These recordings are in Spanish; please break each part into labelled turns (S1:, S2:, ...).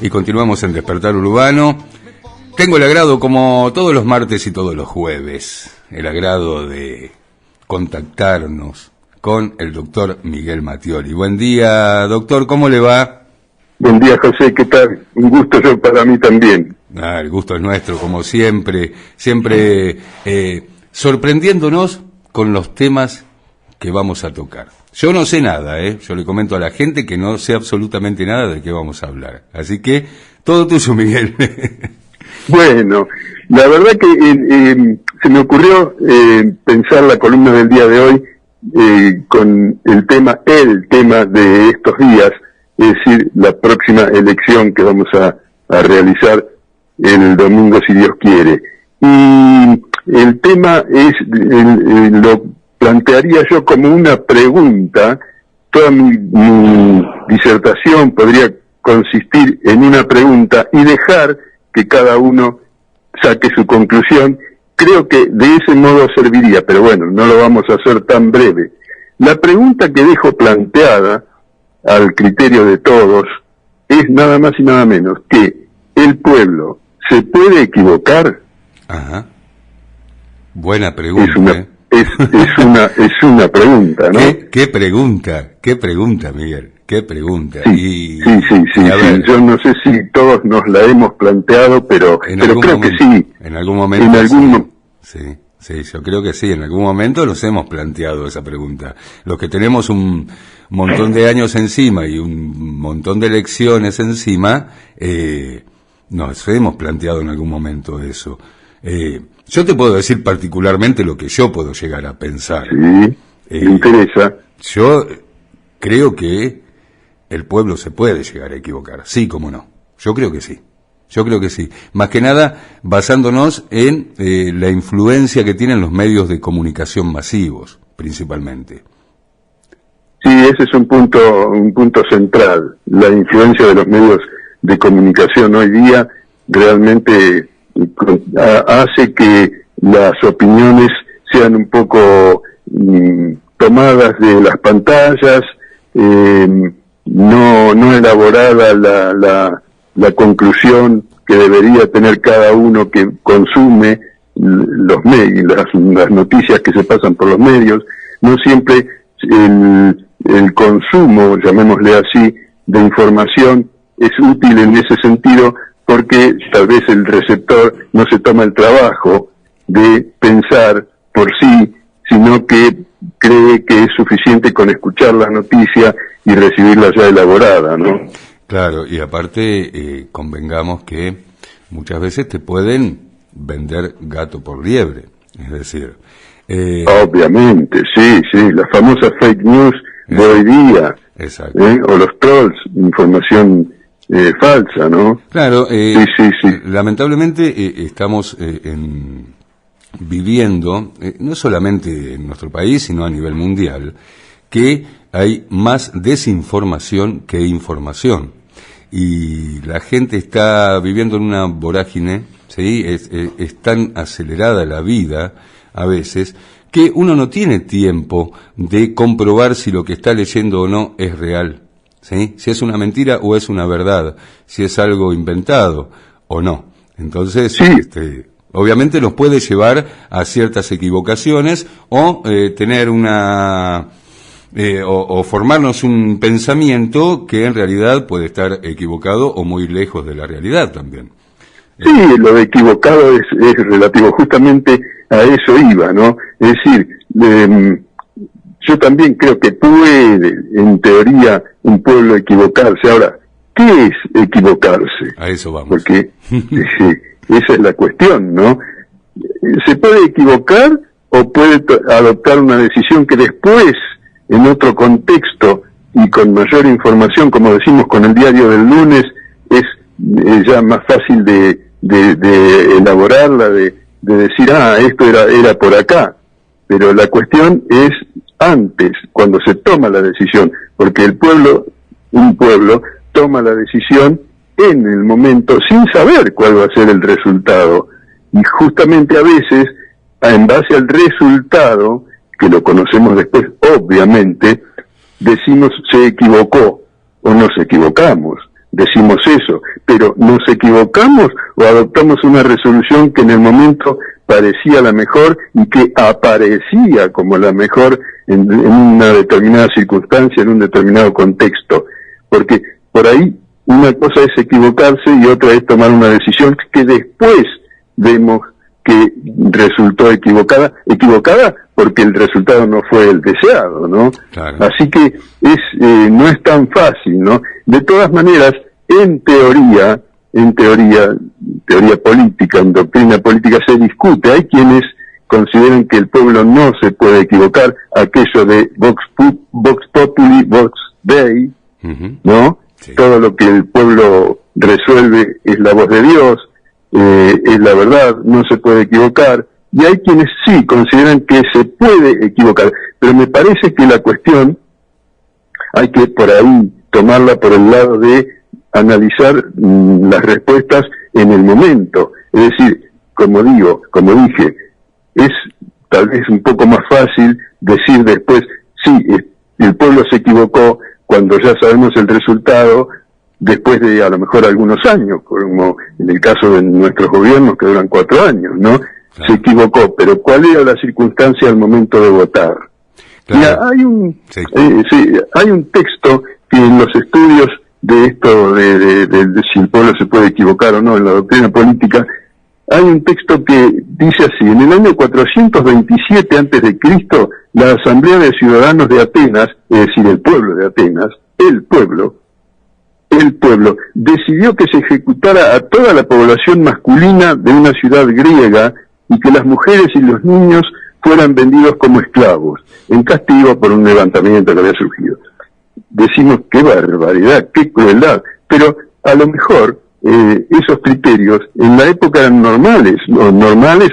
S1: y continuamos en Despertar Urbano. Tengo el agrado, como todos los martes y todos los jueves, el agrado de contactarnos con el doctor Miguel Mattioli. Buen día, doctor, ¿cómo le va?
S2: Buen día, José, ¿qué tal? Un gusto yo para mí también.
S1: El gusto es nuestro, como siempre, sorprendiéndonos con los temas que vamos a tocar. Yo no sé nada, yo le comento a la gente que no sé absolutamente nada de qué vamos a hablar. Así que, todo tuyo, Miguel.
S2: Bueno, la verdad que se me ocurrió pensar la columna del día de hoy con el tema de estos días, es decir, la próxima elección que vamos a realizar el domingo, si Dios quiere. Y el tema es, lo plantearía yo como una pregunta. Toda mi disertación podría consistir en una pregunta y dejar que cada uno saque su conclusión. Creo que de ese modo serviría, pero bueno, no lo vamos a hacer tan breve. La pregunta que dejo planteada al criterio de todos es nada más y nada menos que ¿el pueblo se puede equivocar?
S1: Ajá. Buena pregunta.
S2: Es una pregunta, ¿no?
S1: ¿Qué pregunta, Miguel? ¿Qué pregunta?
S2: Sí, sí. Yo no sé si todos nos la hemos planteado, pero creo que sí.
S1: En algún momento. Sí, yo creo que sí. En algún momento nos hemos planteado esa pregunta. Los que tenemos un montón de años encima y un montón de lecciones encima, nos hemos planteado en algún momento eso. Yo te puedo decir particularmente lo que yo puedo llegar a pensar.
S2: Sí, me interesa.
S1: Yo creo que el pueblo se puede llegar a equivocar, sí, cómo no. Yo creo que sí. Más que nada basándonos en la influencia que tienen los medios de comunicación masivos, principalmente.
S2: Sí, ese es un punto central. La influencia de los medios de comunicación hoy día realmente hace que las opiniones sean un poco tomadas de las pantallas, no elaborada la conclusión que debería tener cada uno que consume los medios, las noticias que se pasan por los medios. No siempre el consumo, llamémosle así, de información es útil en ese sentido, porque tal vez el receptor no se toma el trabajo de pensar por sí, sino que cree que es suficiente con escuchar la noticia y recibirla ya elaborada, ¿no?
S1: Claro, y aparte convengamos que muchas veces te pueden vender gato por liebre, es decir...
S2: Obviamente, sí, las famosas fake news de hoy día, o los trolls, información falsa, ¿no?
S1: Claro,
S2: sí.
S1: Lamentablemente estamos viviendo, no solamente en nuestro país, sino a nivel mundial, que hay más desinformación que información. Y la gente está viviendo en una vorágine, ¿sí? Es tan acelerada la vida, a veces, que uno no tiene tiempo de comprobar si lo que está leyendo o no es real, ¿sí? Si es una mentira o es una verdad, si es algo inventado o no. Entonces, sí. Obviamente nos puede llevar a ciertas equivocaciones o tener o formarnos un pensamiento que en realidad puede estar equivocado o muy lejos de la realidad también.
S2: Sí, lo de equivocado es relativo, justamente a eso iba, ¿no? Es decir, yo también creo que puede, en teoría, un pueblo equivocarse. Ahora, ¿qué es equivocarse?
S1: A eso vamos.
S2: Porque esa es la cuestión, ¿no? ¿Se puede equivocar o puede adoptar una decisión que después, en otro contexto y con mayor información, como decimos con el diario del lunes, es ya más fácil de elaborarla, de decir, esto era por acá? Pero la cuestión es antes, cuando se toma la decisión, porque un pueblo toma la decisión en el momento sin saber cuál va a ser el resultado, y justamente a veces, en base al resultado, que lo conocemos después, obviamente, decimos se equivocó o nos equivocamos. decimos eso, pero ¿nos equivocamos o adoptamos una resolución que en el momento parecía la mejor y que aparecía como la mejor en una determinada circunstancia, en un determinado contexto? Porque por ahí una cosa es equivocarse y otra es tomar una decisión que después vemos que resultó equivocada porque el resultado no fue el deseado, ¿no?
S1: Claro.
S2: Así que no es tan fácil, ¿no? De todas maneras, en teoría política, en doctrina política se discute. Hay quienes consideran que el pueblo no se puede equivocar, aquello de vox populi, vox dei, ¿no? Sí. Todo lo que el pueblo resuelve es la voz de Dios, es la verdad, no se puede equivocar. Y hay quienes sí consideran que se puede equivocar, pero me parece que la cuestión hay que por ahí tomarla por el lado de analizar las respuestas en el momento. Es decir, como dije, es tal vez un poco más fácil decir después, sí, el pueblo se equivocó cuando ya sabemos el resultado, después de a lo mejor algunos años, como en el caso de nuestros gobiernos que duran 4 años, ¿no? Claro. Se equivocó, pero ¿cuál era la circunstancia al momento de votar? Claro. Mira, hay un texto que en los estudios de esto, de si el pueblo se puede equivocar o no en la doctrina política, hay un texto que dice así: en el año 427 a.C., la Asamblea de Ciudadanos de Atenas, es decir, el pueblo de Atenas, el pueblo, decidió que se ejecutara a toda la población masculina de una ciudad griega y que las mujeres y los niños fueran vendidos como esclavos, en castigo por un levantamiento que había surgido. Decimos, qué barbaridad, qué crueldad, pero a lo mejor esos criterios en la época eran normales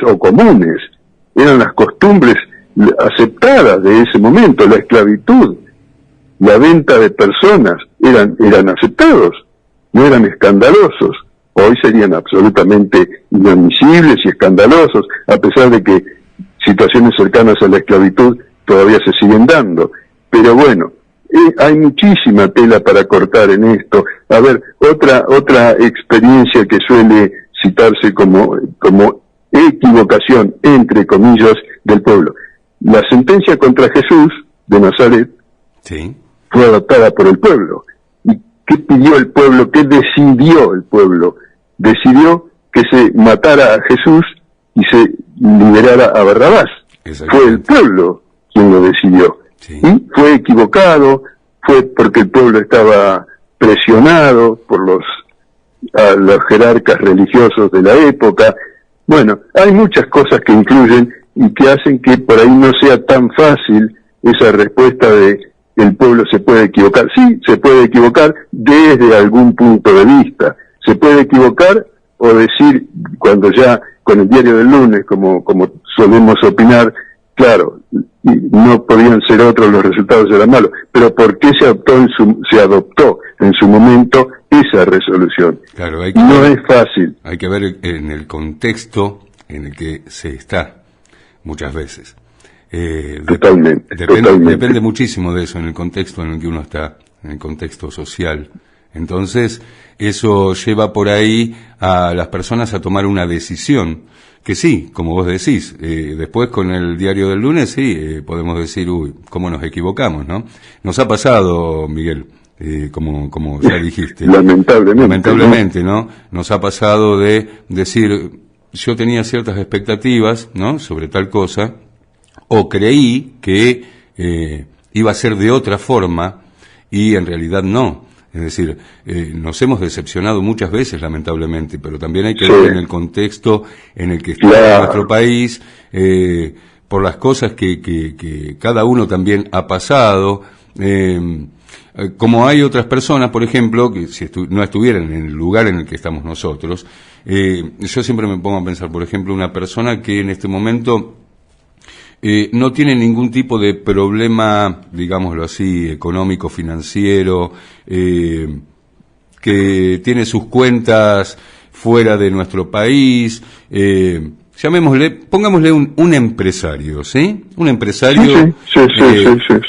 S2: o comunes, eran las costumbres aceptadas de ese momento. La esclavitud, la venta de personas eran aceptados, no eran escandalosos. Hoy serían absolutamente inadmisibles y escandalosos, a pesar de que situaciones cercanas a la esclavitud todavía se siguen dando. Pero bueno, hay muchísima tela para cortar en esto. A ver, otra experiencia que suele citarse como equivocación, entre comillas, del pueblo. La sentencia contra Jesús de Nazaret, sí, fue adoptada por el pueblo. ¿Y qué pidió el pueblo? ¿Qué decidió el pueblo? Decidió que se matara a Jesús y se liberara a Barrabás. Fue el pueblo quien lo decidió. Sí. Y fue equivocado, fue porque el pueblo estaba presionado por los jerarcas religiosos de la época. Bueno, hay muchas cosas que influyen y que hacen que por ahí no sea tan fácil esa respuesta de el pueblo se puede equivocar. Sí, se puede equivocar desde algún punto de vista. Se puede equivocar o decir, cuando ya con el diario del lunes, como solemos opinar, claro, no podían ser otros, los resultados eran malos, pero ¿por qué se adoptó en su momento esa resolución?
S1: Claro,
S2: no es fácil.
S1: Hay que ver en el contexto en el que se está muchas veces.
S2: Totalmente.
S1: Depende muchísimo de eso, en el contexto en el que uno está, en el contexto social. Entonces, eso lleva por ahí a las personas a tomar una decisión, que sí, como vos decís, después con el diario del lunes, sí, podemos decir, uy, cómo nos equivocamos, ¿no? Nos ha pasado, Miguel, como ya dijiste.
S2: Lamentablemente,
S1: ¿no? Nos ha pasado de decir, yo tenía ciertas expectativas, ¿no?, sobre tal cosa, o creí que iba a ser de otra forma, y en realidad no. Es decir, nos hemos decepcionado muchas veces, lamentablemente, pero también hay que ver en el contexto en el que está nuestro país, por las cosas que cada uno también ha pasado, como hay otras personas, por ejemplo, que si no estuvieran en el lugar en el que estamos nosotros. Yo siempre me pongo a pensar, por ejemplo, una persona que en este momento no tiene ningún tipo de problema, digámoslo así, económico, financiero, que tiene sus cuentas fuera de nuestro país, pongámosle un empresario, ¿sí? Un empresario,
S2: sí.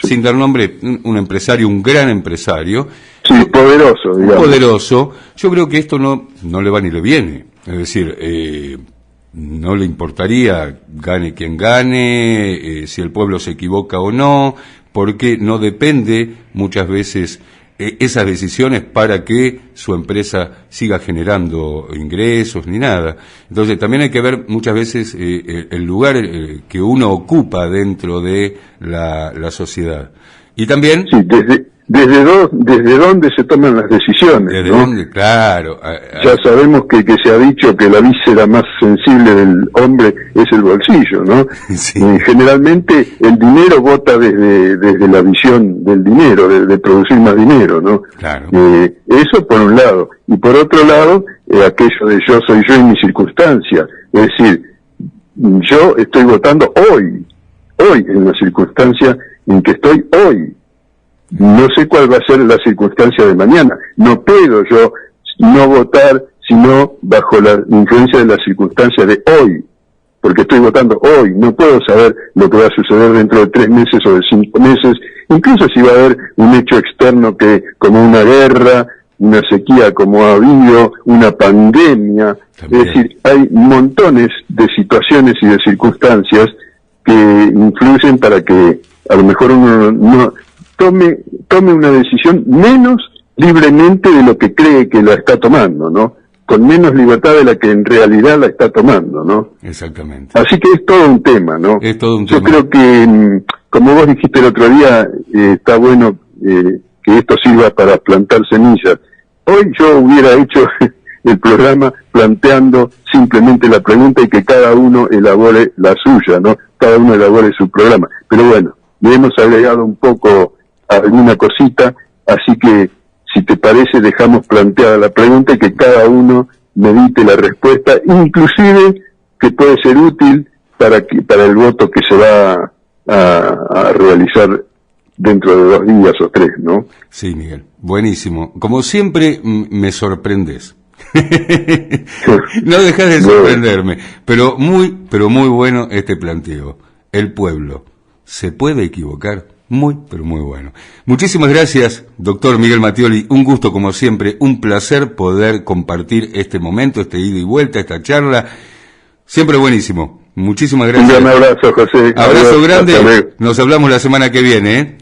S1: sin dar nombre, un empresario, un gran empresario,
S2: Sí, poderoso, digamos.
S1: Poderoso. Yo creo que esto no le va ni le viene. Es decir, no le importaría gane quien gane, si el pueblo se equivoca o no, porque no depende muchas veces esas decisiones para que su empresa siga generando ingresos ni nada. Entonces también hay que ver muchas veces el lugar que uno ocupa dentro de la sociedad. Y también...
S2: Sí, desde dónde se toman las decisiones.
S1: Desde
S2: ¿no?
S1: dónde, claro.
S2: Ya sabemos que se ha dicho que la víscera más sensible del hombre es el bolsillo, ¿no?
S1: Sí.
S2: Generalmente el dinero vota desde la visión del dinero, de producir más dinero, ¿no?
S1: Claro.
S2: Eso por un lado. Y por otro lado, aquello de yo soy yo y mi circunstancia. Es decir, yo estoy votando hoy, en la circunstancia en que estoy hoy. No sé cuál va a ser la circunstancia de mañana. No puedo yo no votar sino bajo la influencia de la circunstancia de hoy, porque estoy votando hoy. No puedo saber lo que va a suceder dentro de 3 meses o de 5 meses, incluso si va a haber un hecho externo como una guerra, una sequía como ha habido, una pandemia. También. Es decir, hay montones de situaciones y de circunstancias que influyen para que a lo mejor uno no tome una decisión menos libremente de lo que cree que la está tomando, ¿no? Con menos libertad de la que en realidad la está tomando, ¿no?
S1: Exactamente.
S2: Así que es todo un tema, ¿no?
S1: Es todo un
S2: Yo
S1: tema.
S2: creo que, como vos dijiste el otro día, está bueno que esto sirva para plantar semillas. Hoy yo hubiera hecho el programa planteando simplemente la pregunta y que cada uno elabore la suya, ¿no? Cada uno elabore su programa. Pero bueno, le hemos agregado un poco alguna cosita, así que si te parece dejamos planteada la pregunta y que cada uno medite la respuesta, inclusive que puede ser útil para el voto que se va a realizar dentro de 2 días o 3, ¿no?
S1: Sí, Miguel, buenísimo. Como siempre me sorprendes. No dejas de sorprenderme, pero muy bueno este planteo. El pueblo se puede equivocar. Muy, pero muy bueno. Muchísimas gracias, doctor Miguel Mattioli. Un gusto como siempre, un placer poder compartir este momento, este ida y vuelta, esta charla. Siempre buenísimo. Muchísimas gracias.
S2: Un gran abrazo, José.
S1: Abrazo grande. Nos hablamos la semana que viene, ¿eh?